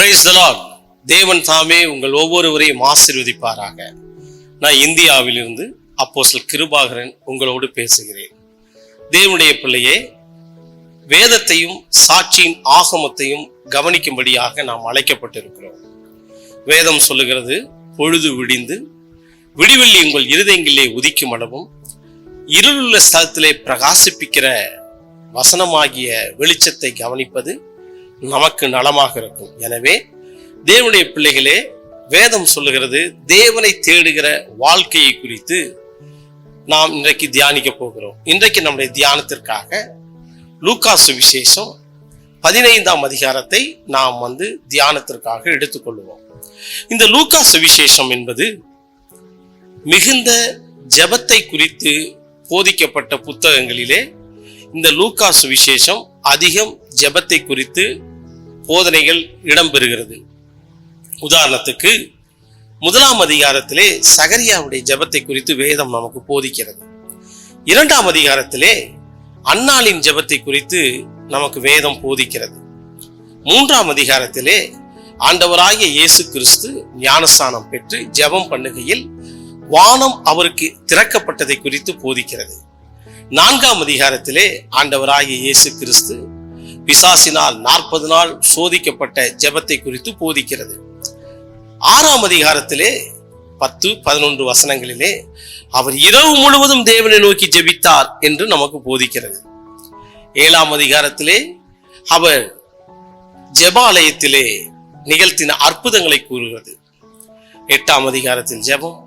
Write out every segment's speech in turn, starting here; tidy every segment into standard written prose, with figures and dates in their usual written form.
Praise the Lord. தேவன் தாமே உங்கள் ஒவ்வொருவரையும் ஆசீர்வதிப்பாராக. நான் இந்தியாவிலிருந்து அப்போஸ்தலர் கிருபாகரன் உங்களோடு பேசுகிறேன். தேவனுடைய பிள்ளையே, வேதத்தையும் சாட்சியின் ஆகமத்தையும் கவனிக்கும்படியாக நாம் அழைக்கப்பட்டிருக்கிறோம். வேதம் சொல்லுகிறது, பொழுது விடிந்து விடிவெள்ளி உங்கள் இருதயங்களிலே உதிக்கும் அளவும் இருளுள்ள ஸ்தலத்திலே பிரகாசிப்பிக்கிற வசனமாகிய வெளிச்சத்தை கவனிப்பது நமக்கு நலமாக இருக்கும். எனவே தேவனுடைய பிள்ளைகளே, வேதம் சொல்லுகிறது, தேவனை தேடுகிற வாழ்க்கையை குறித்து நாம் இன்றைக்கு தியானிக்க போகிறோம். இன்றைக்கு நம்முடைய தியானத்திற்காக லூக்கா சுவிசேஷம் 15ஆம் அதிகாரத்தை நாம் தியானத்திற்காக எடுத்துக்கொள்வோம். இந்த லூக்கா சுவிசேஷம் என்பது மிகுந்த ஜெபத்தை குறித்து போதிக்கப்பட்ட புத்தகங்களிலே இந்த லூக்கா சுவிசேஷம் அதிகம் ஜெபத்தை குறித்து போதனைகள் இடம்பெறுகிறது. உதாரணத்துக்கு 1ஆம் அதிகாரத்திலே சகரியாவுடைய ஜெபத்தை குறித்து வேதம் நமக்கு போதிக்கிறது. 2ஆம் அதிகாரத்திலே அன்னாளின் ஜெபத்தை குறித்து நமக்கு வேதம் போதிக்கிறது. 3ஆம் அதிகாரத்திலே ஆண்டவராகிய இயேசு கிறிஸ்து ஞானஸ்நானம் பெற்று ஜெபம் பண்ணுகையில் வானம் அவருக்கு திறக்கப்பட்டதை குறித்து போதிக்கிறது. 4ஆம் அதிகாரத்திலே ஆண்டவராகிய இயேசு கிறிஸ்து பிசாசினால் 40 நாள் சோதிக்கப்பட்ட ஜெபத்தை குறித்து போதிக்கிறது. 6ஆம் அதிகாரத்திலே 10-11 வசனங்களிலே அவர் இரவு முழுவதும் தேவனை நோக்கி ஜெபித்தார் என்று நமக்கு போதிக்கிறது. 7ஆம் அதிகாரத்திலே அவர் ஜெபாலயத்திலே நிகழ்த்தின அற்புதங்களை கூறுகிறது. 8ஆம் அதிகாரத்தில் ஜெபம்,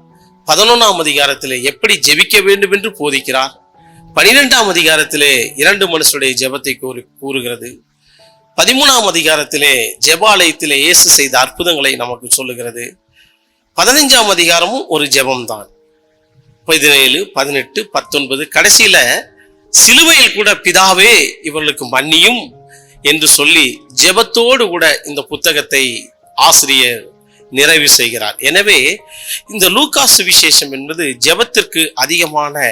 11ஆம் அதிகாரத்திலே எப்படி ஜெபிக்க வேண்டும் என்று போதிக்கிறார். 12ஆம் அதிகாரத்திலே 2 மனுஷருடைய ஜெபத்தை கூறுகிறது. 13ஆம் அதிகாரத்திலே ஜெபாலயத்திலே இயேசு செய்த அற்புதங்களை நமக்கு சொல்லுகிறது. 15ஆம் அதிகாரமும் ஒரு ஜெபம்தான். 17, 18, 19 கடைசியில சிலுவையில் கூட பிதாவே இவர்களுக்கு மன்னியும் என்று சொல்லி ஜெபத்தோடு கூட இந்த புத்தகத்தை ஆசிரியர் நிறைவு செய்கிறார். எனவே இந்த லூக்கா சுவிசேஷம் என்பது ஜெபத்திற்கு அதிகமான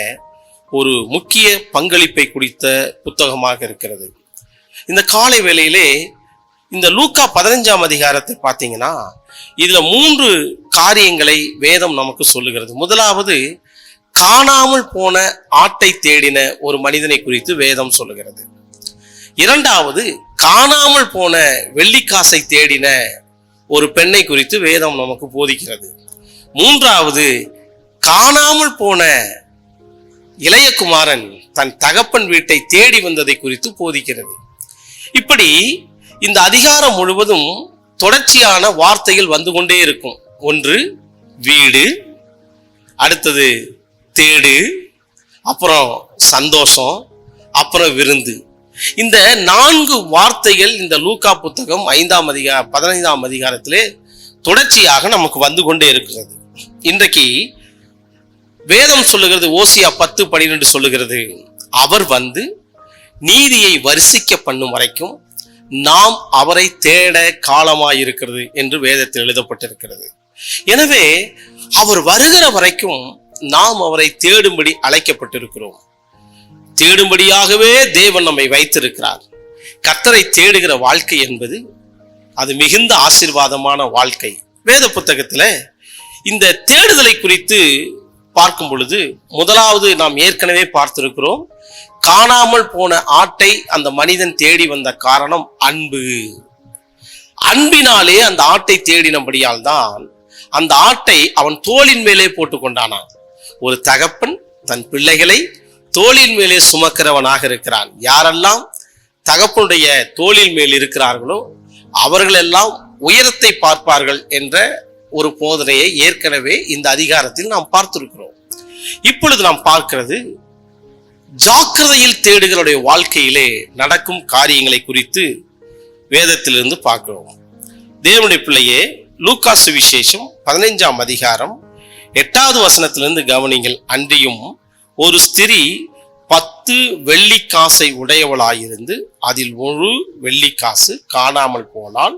ஒரு முக்கிய பங்களிப்பை குறித்த புத்தகமாக இருக்கிறது. இந்த காலை வேளையிலே இந்த லூக்கா 15ஆம் அதிகாரத்தை பார்த்தீங்கன்னா இதுல 3 காரியங்களை வேதம் நமக்கு சொல்லுகிறது. முதலாவது, காணாமல் போன ஆட்டை தேடின ஒரு மனிதனை குறித்து வேதம் சொல்லுகிறது. 2வது, காணாமல் போன வெள்ளிக்காசை தேடின ஒரு பெண்ணை குறித்து வேதம் நமக்கு போதிக்கிறது. 3வது, காணாமல் போன இளையகுமாரன் தன் தகப்பன் வீட்டை தேடி வந்ததை குறித்து போதிக்கிறது. இப்படி இந்த அதிகாரம் முழுவதும் தொடர்ச்சியான வார்த்தைகள் வந்து கொண்டே இருக்கும். ஒன்று வீடு, அடுத்தது தேடு, அப்புறம் சந்தோஷம், அப்புறம் விருந்து. இந்த 4 வார்த்தைகள் இந்த லூக்கா புத்தகம் 15ஆம் அதிகாரத்திலே தொடர்ச்சியாக நமக்கு வந்து கொண்டே இருக்கிறது. இன்றைக்கு வேதம் சொல்லுகிறது, ஓசியா 10:12 சொல்லுகிறது, அவர் நீதியை வரிசிக்க பண்ணும் வரைக்கும் நாம் அவரை தேட காலமாயிருக்கிறது என்று வேதத்தில் எழுதப்பட்டிருக்கிறது. எனவே அவர் வருகிற வரைக்கும் நாம் அவரை தேடும்படி அழைக்கப்பட்டிருக்கிறோம். தேடும்படியாகவே தேவன் நம்மை வைத்திருக்கிறார். கர்த்தரை தேடுகிற வாழ்க்கை என்பது அது மிகுந்த ஆசீர்வாதமான வாழ்க்கை. வேத புத்தகத்துல இந்த தேடுதலை குறித்து பார்க்கும் பொழுது முதலாவது நாம் ஏற்கனவே பார்த்திருக்கிறோம். காணாமல் போன ஆட்டை அந்த மனிதன் தேடி வந்த காரணம் அன்பு. அன்பினாலே அந்த ஆட்டை தேடினபடியால் தான் அந்த ஆட்டை அவன் தோளின் மேலே போட்டு கொண்டானான். ஒரு தகப்பன் தன் பிள்ளைகளை தோளின் மேலே சுமக்கிறவனாக இருக்கிறான். யாரெல்லாம் தகப்பனுடைய தோளின் மேல் இருக்கிறார்களோ அவர்களெல்லாம் உயரத்தை பார்ப்பார்கள் என்ற ஒரு போதனையை ஏற்கனவே இந்த அதிகாரத்தில் நாம் பார்த்திருக்கிறோம். இப்பொழுது நாம் பார்க்கிறது, ஜாக்கிரதையில் தேடுகளுடைய வாழ்க்கையிலே நடக்கும் காரியங்களை குறித்து வேதத்திலிருந்து பார்க்கிறோம். தேவனுடைய பிள்ளையே, லூக்கா சுவிசேஷம் 15ஆம் அதிகாரம் 8வது வசனத்திலிருந்து கவனிங்கள். அன்றியும் ஒரு ஸ்திரீ 10 வெள்ளிக்காசை உடையவளாயிருந்து அதில் ஒரு வெள்ளிக்காசு காணாமல் போனால்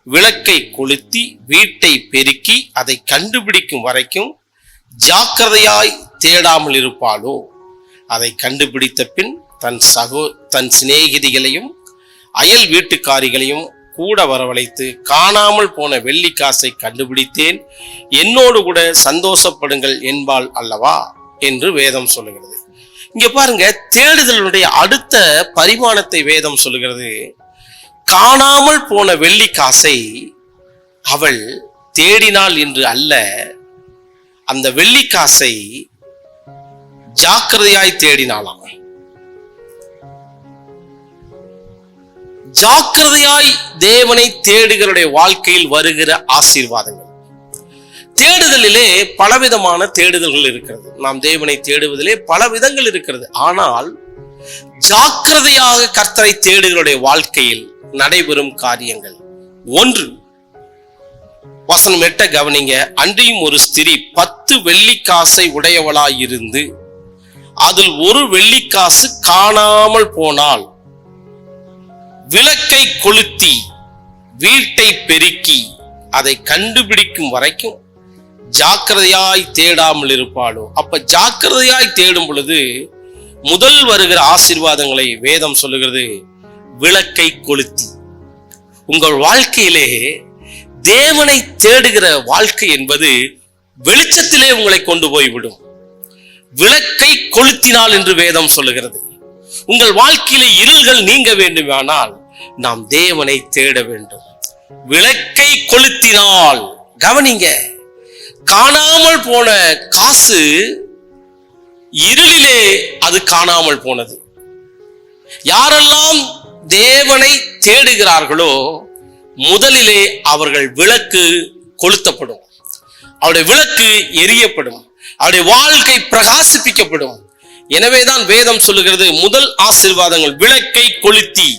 விளக்கை கொளுத்தி வீட்டை பெருக்கி அதை கண்டுபிடிக்கும் வரைக்கும் ஜாக்கிரதையாய் தேடாமல் இருப்பாளோ? அதை கண்டுபிடித்த பின் தன் சிநேகிதிகளையும் அயல் வீட்டுக்காரிகளையும் கூட வரவழைத்து காணாமல் போன வெள்ளி காசை கண்டுபிடித்தேன், என்னோடு கூட சந்தோஷப்படுங்கள் என்பாள் அல்லவா என்று வேதம் சொல்லுகிறது. இங்க பாருங்க, தேடுதலுடைய அடுத்த பரிமாணத்தை வேதம் சொல்லுகிறது. காணாமல் போன வெள்ளி காசை அவள் தேடினாள் என்று அல்ல, அந்த வெள்ளி காசை ஜாக்கிரதையாய் தேடினாளாம். ஜாக்கிரதையாய் தேவனை தேடுகளுடைய வாழ்க்கையில் வருகிற ஆசீர்வாதங்கள். தேடுதலிலே பலவிதமான தேடுதல்கள் இருக்கிறது. நாம் தேவனை தேடுவதிலே பல விதங்கள் இருக்கிறது. ஆனால் ஜாக்கிரதையாக கர்த்தரை தேடுகளுடைய வாழ்க்கையில் நடைபெறும் காரியங்கள். ஒன்று, வசனம் 8 கவனிங்க. அன்றியும் ஒரு ஸ்திரீ 10 வெள்ளிக்காசை உடையவளாயிருந்து அதில் ஒரு வெள்ளிக்காசு காணாமல் போனால் விளக்கை கொளுத்தி வீட்டை பெருக்கி அதை கண்டுபிடிக்கும் வரைக்கும் ஜாக்கிரதையாய் தேடாமல் இருப்பாளோ. அப்ப ஜாக்கிரதையாய் தேடும் பொழுது முதல் வருகிற ஆசீர்வாதங்களை வேதம் சொல்லுகிறது, விளக்கை கொளுத்தி. உங்கள் வாழ்க்கையிலே தேவனை தேடுகிற வாழ்க்கை என்பது வெளிச்சத்திலே உங்களை கொண்டு போய்விடும். விளக்கை கொளுத்தினால் என்று வேதம் சொல்லுகிறது. உங்கள் வாழ்க்கையிலே இருள்கள் நீங்க வேண்டுமானால் நாம் தேவனை தேட வேண்டும். விளக்கை கொளுத்தினால், கவனிங்க, காணாமல் போன காசு இருளிலே அது காணாமல் போனது. யாரெல்லாம் தேவனை தேடுகிறார்களோ முதலிலே அவர்கள் விளக்கு கொளுத்தப்படும், அவருடைய விளக்கு எரியப்படும், அவருடைய வாழ்க்கை பிரகாசிப்பிக்கப்படும். எனவேதான் வேதம் சொல்லுகிறது, முதல் ஆசீர்வாதங்கள் விளக்கை கொளுத்தி.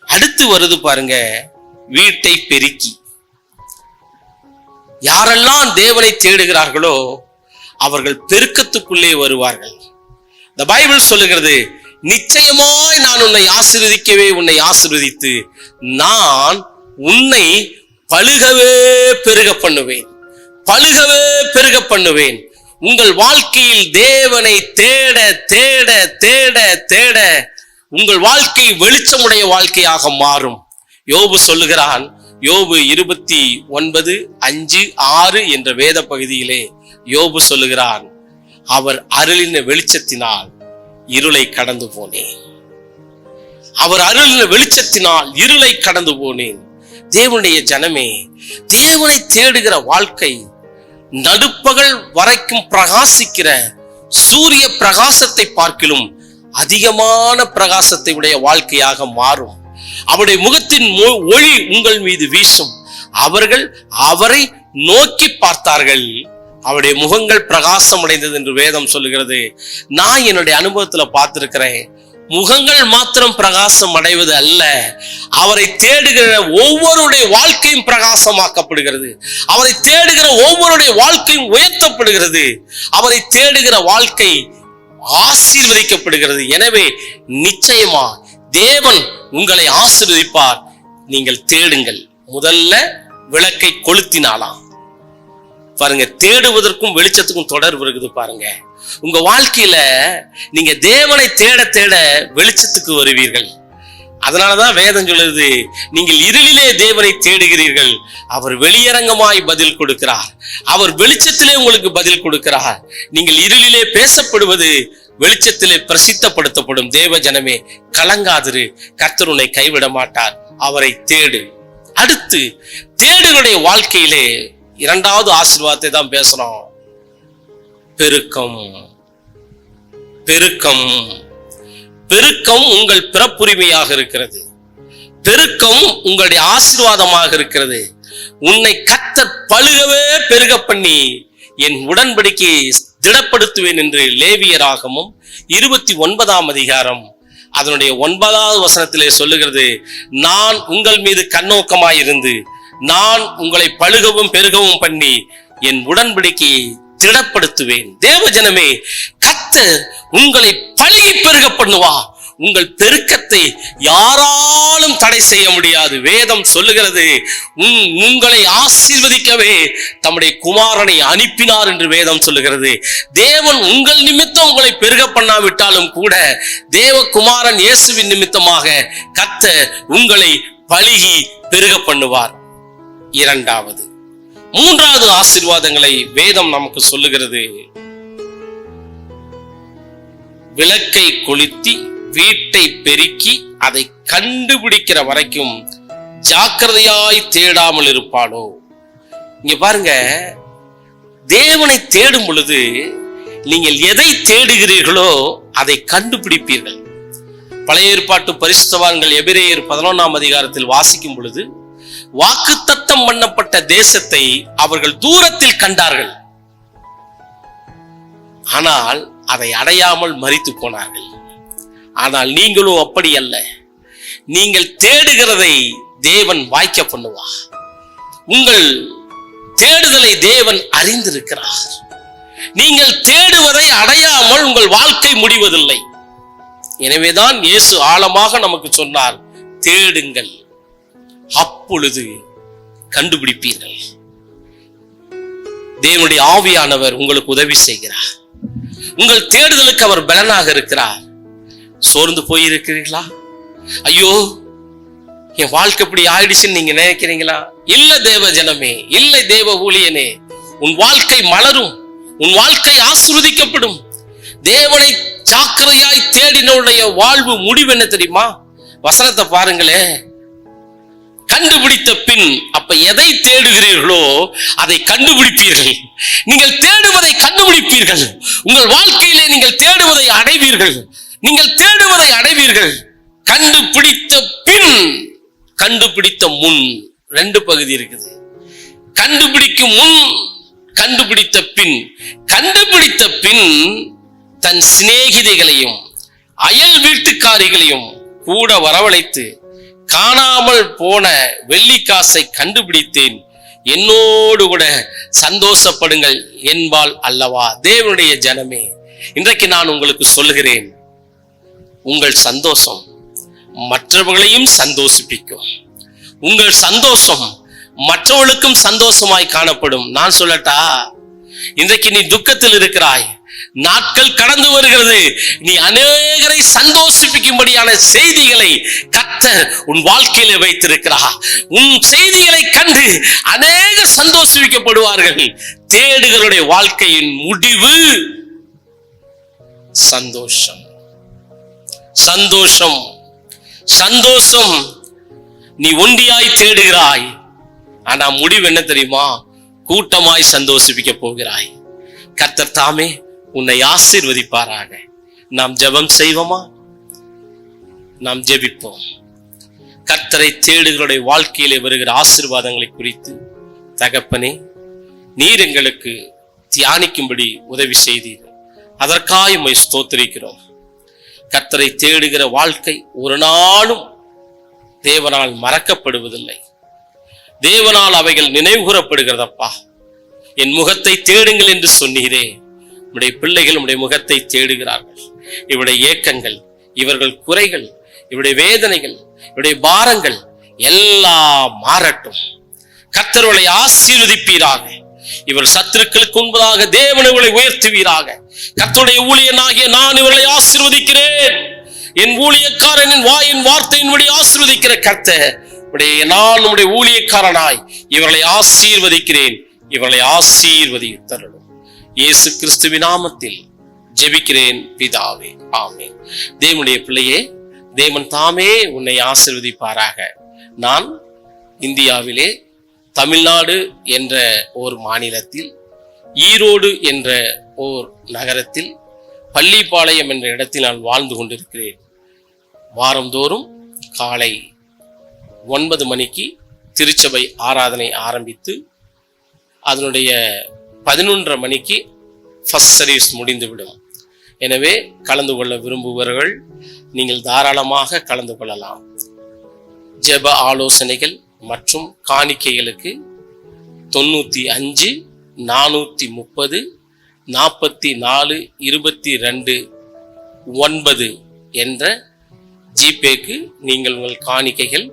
அடுத்து வருது பாருங்க, வீட்டை பெருக்கி. யாரெல்லாம் தேவனை தேடுகிறார்களோ அவர்கள் பெருக்கத்துக்குள்ளே வருவார்கள். இந்த பைபிள் சொல்லுகிறது, நிச்சயமாய் நான் உன்னை ஆசீர்வதிக்கவே உன்னை ஆசீர்வதித்து நான் உன்னை பலுகவே பெருக பண்ணுவேன், பலுகவே பெருக பண்ணுவேன். உங்கள் வாழ்க்கையில் தேவனை தேட தேட தேட தேட உங்கள் வாழ்க்கை வெளிச்சமுடைய வாழ்க்கையாக மாறும். யோபு சொல்லுகிறான், யோபு 29:5-6 என்ற வேத பகுதியிலே யோபு சொல்லுகிறான், அவர் அருளின வெளிச்சத்தினால் இருளை கடந்து போனேன், அவர் அருளின வெளிச்சத்தினால் இருளை கடந்து போனேன். தேவனுடைய ஜனமே, தேவனை தேடுகிற வாழ்க்கை நடுப்பகல் வரைக்கும் பிரகாசிக்கிற சூரிய பிரகாசத்தை பார்க்கிலும் அதிகமான பிரகாசத்தை உடைய வாழ்க்கையாக மாறும். அவருடைய முகத்தின் ஒளி உங்கள் மீது வீசும். அவர்கள் அவரை நோக்கி பார்த்தார்கள், அவருடைய முகங்கள் பிரகாசம் அடைந்தது என்று வேதம் சொல்லுகிறது. நான் என்னுடைய அனுபவத்துல பார்த்திருக்கிறேன், முகங்கள் மாத்திரம் பிரகாசம் அடைவது அல்ல, அவரை தேடுகிற ஒவ்வொருடைய வாழ்க்கையும் பிரகாசமாக்கப்படுகிறது, அவரை தேடுகிற ஒவ்வொருடைய வாழ்க்கையும் உயர்த்தப்படுகிறது, அவரை தேடுகிற வாழ்க்கை ஆசீர்வதிக்கப்படுகிறது. எனவே நிச்சயமா தேவன் உங்களை ஆசீர்வதிப்பார். நீங்கள் தேடுங்கள். முதல்ல விளக்கை கொளுத்தினாலாம். பாருங்க, தேடுவதற்கும் வெளிச்சத்துக்கும் தொடர்பு இருக்குது. பாருங்க, உங்க வாழ்க்கையில நீங்க தேவனை தேட தேட வெளிச்சத்துக்கு வருவீர்கள். அதனாலதான் வேதம் சொல்லுது, நீங்கள் இருளிலே தேவனை தேடுகிறீர்கள், அவர் வெளியரங்கமாய் பதில் கொடுக்கிறார், அவர் வெளிச்சத்திலே உங்களுக்கு பதில் கொடுக்கிறார். நீங்கள் இருளிலே பேசப்படுவது வெளிச்சத்திலே பிரசித்தப்படுத்தப்படும். தேவ ஜனமே, கலங்காதிரு, கர்த்தர் உன்னை கைவிட மாட்டார், அவரை தேடு. அடுத்து தேடுகளுடைய வாழ்க்கையிலே இரண்டாவது ஆசீர்வாதத்தை தான் பேசுறோம், பெருக்கம். பெருக்கம் பெருக்கம் உங்கள் பிறப்புரிமையாக இருக்கிறது. பெருக்கம் உங்களுடைய ஆசீர்வாதமாக இருக்கிறது. உன்னை கர்த்தர் பலுகவே பெருக பண்ணி என் உடன்படிக்கையை திடப்படுத்துவேன் என்று லேவியராகமம் 29 அதனுடைய 9வது வசனத்திலே சொல்லுகிறது. நான் உங்கள் மீது கண்ணோக்கமாயிருந்து நான் உங்களை பலுகவும் பெருகவும் பண்ணி என் உடன்படிக்கையை திடப்படுத்துவேன். தேவ ஜனமே, கர்த்தர் உங்களை பலுகி பெருக பண்ணுவா. உங்கள் பெருக்கத்தை யாராலும் தடை செய்ய முடியாது. வேதம் சொல்லுகிறது, உங்களை ஆசீர்வதிக்கவே தம்முடைய குமாரனை அனுப்பினார் என்று வேதம் சொல்லுகிறது. தேவன் உங்கள் நிமித்தம் உங்களை பெருக பண்ணாவிட்டாலும் கூட தேவ குமாரன் இயேசுவின் நிமித்தமாக கர்த்தர் உங்களை பலுகி பெருக பண்ணுவார். இரண்டாவது. மூன்றாவது ஆசீர்வாதங்களை வேதம் நமக்கு சொல்லுகிறது. விளக்கை கொளுத்தி வீட்டை பெருக்கி அதை கண்டுபிடிக்கிற வரைக்கும் ஜாக்கிரதையாய் தேடாமல் இருப்பாளோ. இங்க பாருங்க, தேவனை தேடும் பொழுது நீங்கள் எதை தேடுகிறீர்களோ அதை கண்டுபிடிப்பீர்கள். பழைய ஏற்பாட்டு பரிசுத்தவான்கள் எபிரேயர் 11ஆம் அதிகாரத்தில் வாசிக்கும் பொழுது, வாக்குத்தத்தம் பண்ணப்பட்ட தேசத்தை அவர்கள் தூரத்தில் கண்டார்கள், ஆனால் அதை அடையாமல் மரித்து போனார்கள். ஆனால் நீங்களும் அப்படி அல்ல. நீங்கள் தேடுகிறதை தேவன் வாய்க்க பண்ணுவார். உங்கள் தேடுதலை தேவன் அறிந்திருக்கிறார். நீங்கள் தேடுவதை அடையாமல் உங்கள் வாழ்க்கை முடிவதில்லை. எனவேதான் இயேசு ஆழமாக நமக்கு சொன்னார், தேடுங்கள், அப்பொழுது கண்டுபிடிப்பீர்கள். தேவனுடைய ஆவியானவர் உங்களுக்கு உதவி செய்கிறார். உங்கள் தேடுதலுக்கு அவர் பலனாக இருக்கிறார். சோர்ந்து போயிருக்கிறீர்களா? ஐயோ, என் வாழ்க்கை இப்படி ஆயிடுச்சுன்னு நீங்க நினைக்கிறீங்களா? இல்ல தேவ ஜனமே, இல்லை தேவ ஊழியனே, உன் வாழ்க்கை மலரும், உன் வாழ்க்கை ஆசீர்வதிக்கப்படும். தேவனை ஜாக்கிரதையாய் தேடினுடைய வாழ்வு முடிவு என்ன தெரியுமா? வசனத்தை பாருங்களே. கண்டுபிடித்த பின், அப்ப எதை தேடுகிறீர்களோ அதை கண்டுபிடிப்பீர்கள். நீங்கள் தேடுவதை கண்டுபிடிப்பீர்கள். உங்கள் வாழ்க்கையிலே நீங்கள் தேடுவதை அடைவீர்கள். நீங்கள் தேடுவதை அடைவீர்கள். கண்டுபிடித்த பின், கண்டுபிடித்த முன், ரெண்டு பகுதி இருக்குது. கண்டுபிடிக்கும் முன், கண்டுபிடித்த பின். கண்டுபிடித்த பின் தன் சிநேகிதிகளையும் அயல் வீட்டுக்காரிகளையும் கூட வரவழைத்து, காணாமல் போன வெள்ளிக்காசை கண்டுபிடித்தேன், என்னோடு கூட சந்தோஷப்படுங்கள் என்பாள் அல்லவா. தேவனுடைய ஜனமே, இன்றைக்கு நான் உங்களுக்கு சொல்லுகிறேன், உங்கள் சந்தோஷம் மற்றவர்களையும் சந்தோஷிப்பிக்கும். உங்கள் சந்தோஷம் மற்றவர்களுக்கும் சந்தோஷமாய் காணப்படும். நான் சொல்லட்டா, இன்றைக்கு நீ துக்கத்தில் இருக்கிறாய், நாட்கள் கடந்து வருகிறது, நீ அநேகரை சந்தோஷிப்பிக்கும்படியான செய்திகளை கர்த்தர் உன் வாழ்க்கையில வைத்திருக்கிறார். உன் செய்திகளை கண்டு அநேகர் சந்தோஷிக்கப்படுவார்கள். தேடுகளுடைய வாழ்க்கையின் முடிவு சந்தோஷம். சந்தோஷம், சந்தோஷம். நீ ஒண்டியாய் தேடுகிறாய், ஆனா முடிவு என்ன தெரியுமா? கூட்டமாய் சந்தோஷிக்க போகிறாய். கர்த்தர் தாமே உன்னை ஆசீர்வதிப்பாராக. நாம் ஜெபம் செய்வோமா? நாம் ஜெபிப்போம். கர்த்தரை தேடுகளுடைய வாழ்க்கையிலே வருகிற ஆசீர்வாதங்களை குறித்து, தகப்பனே, நீர் எங்களுக்கு தியானிக்கும்படி உதவி செய்தீர். அதற்காக உம்மை ஸ்தோத்திரிக்கிறோம். கர்த்தரை தேடுகிற வாழ்க்கை ஒரு நாளும் தேவனால் மறக்கப்படுவதில்லை. தேவனால் அவைகள் நினைவு கூறப்படுகிறதப்பா. என் முகத்தை தேடுங்கள் என்று சொன்னீரே. உம்முடைய பிள்ளைகள் உம்முடைய முகத்தை தேடுகிறார்கள். இவருடைய ஏக்கங்கள், இவர்கள் குறைகள், இவருடைய வேதனைகள், இவருடைய பாரங்கள் எல்லாம் மாறட்டும். கர்த்தர்களை ஆசீர்வதிப்பீராக. இவர் சத்துருக்களுக்கு முன்பதாக தேவனை உயர்த்துவீராக. கர்த்தருடைய ஊழியனாகிய நான் இவர்களை ஆசீர்வதிக்கிறேன். என் ஊழியக்காரனின் வாயின் வார்த்தையின்படி ஆசீர்வதிக்கிற கர்த்தர், நான் உம்முடைய ஊழியக்காரனாய் இவர்களை ஆசீர்வதிக்கிறேன். இவர்களை ஆசீர்வதித்தருளும். இயேசு கிறிஸ்துவின் நாமத்தில் ஜெபிக்கிறேன் பிதாவே, ஆமென். தேவனுடைய பிள்ளையே, தேவன் தாமே உன்னை ஆசீர்வதிப்பாராக. நான் இந்தியாவிலே தமிழ்நாடு என்ற ஒரு மாநிலத்தில், ஈரோடு என்ற ஓர் நகரத்தில், பள்ளிப்பாளையம் என்ற இடத்தில் நான் வாழ்ந்து கொண்டிருக்கிறேன். வாரந்தோறும் காலை 9 மணிக்கு திருச்சபை ஆராதனை ஆரம்பித்து, அதனுடைய 11:30 மணிக்கு ஃபர்ஸ்ட் சர்வீஸ் முடிந்துவிடும். எனவே கலந்து கொள்ள விரும்புபவர்கள் நீங்கள் தாராளமாக கலந்து கொள்ளலாம். ஜெப ஆலோசனைகள் மற்றும் காணிக்கைகளுக்கு 95 430 44 22 9 என்ற ஜிபேக்கு நீங்கள் உங்கள் காணிக்கைகள்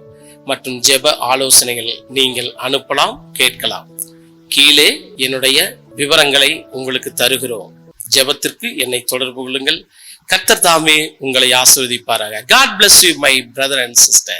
மற்றும் ஜெப ஆலோசனைகள் நீங்கள் அனுப்பலாம், கேட்கலாம். கீழே என்னுடைய விவரங்களை உங்களுக்கு தருகிறோம். ஜெபத்திற்கு என்னை தொடர்பு கொள்ளுங்கள். கர்த்தர் தாமே உங்களை ஆசீர்வதிப்பாராக. God bless you, my brother and sister.